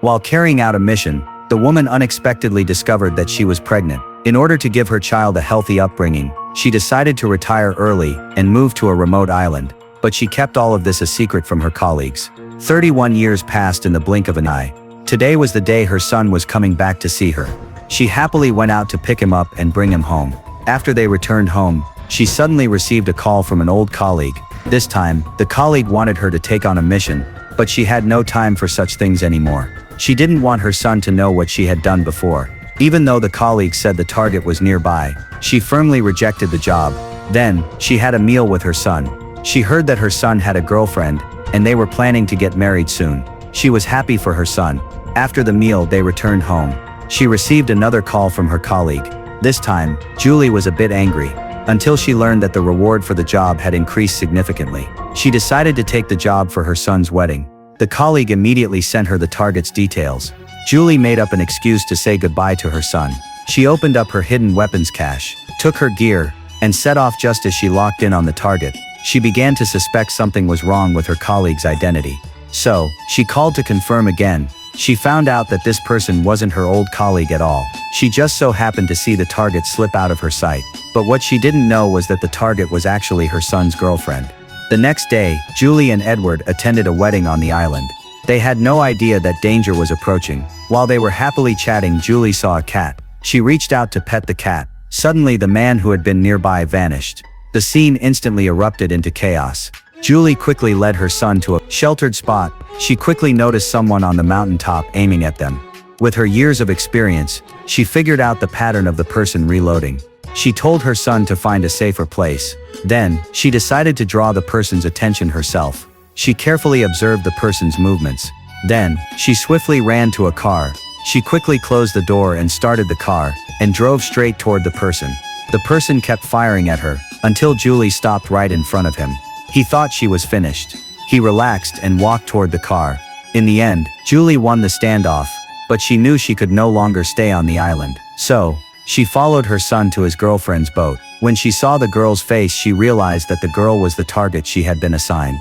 While carrying out a mission, the woman unexpectedly discovered that she was pregnant. In order to give her child a healthy upbringing, she decided to retire early and move to a remote island, but she kept all of this a secret from her colleagues. 31 years passed in the blink of an eye. Today was the day her son was coming back to see her. She happily went out to pick him up and bring him home. After they returned home, she suddenly received a call from an old colleague. This time, the colleague wanted her to take on a mission, but she had no time for such things anymore. She didn't want her son to know what she had done before. Even though the colleague said the target was nearby, she firmly rejected the job. Then, she had a meal with her son. She heard that her son had a girlfriend, and they were planning to get married soon. She was happy for her son. After the meal, they returned home. She received another call from her colleague. This time, Julie was a bit angry, until she learned that the reward for the job had increased significantly. She decided to take the job for her son's wedding. The colleague immediately sent her the target's details. Julie made up an excuse to say goodbye to her son. She opened up her hidden weapons cache, took her gear, and set off just as she locked in on the target. She began to suspect something was wrong with her colleague's identity. So, she called to confirm again. She found out that this person wasn't her old colleague at all. She just so happened to see the target slip out of her sight. But what she didn't know was that the target was actually her son's girlfriend. The next day, Julie and Edward attended a wedding on the island. They had no idea that danger was approaching. While they were happily chatting, Julie saw a cat. She reached out to pet the cat. Suddenly, the man who had been nearby vanished. The scene instantly erupted into chaos. Julie quickly led her son to a sheltered spot. She quickly noticed someone on the mountaintop aiming at them. With her years of experience, she figured out the pattern of the person reloading. She told her son to find a safer place. Then, she decided to draw the person's attention herself. She carefully observed the person's movements. Then, she swiftly ran to a car. She quickly closed the door and started the car, and drove straight toward the person. The person kept firing at her, until Julie stopped right in front of him. He thought she was finished. He relaxed and walked toward the car. In the end, Julie won the standoff, but she knew she could no longer stay on the island. So, she followed her son to his girlfriend's boat. When she saw the girl's face, she realized that the girl was the target she had been assigned.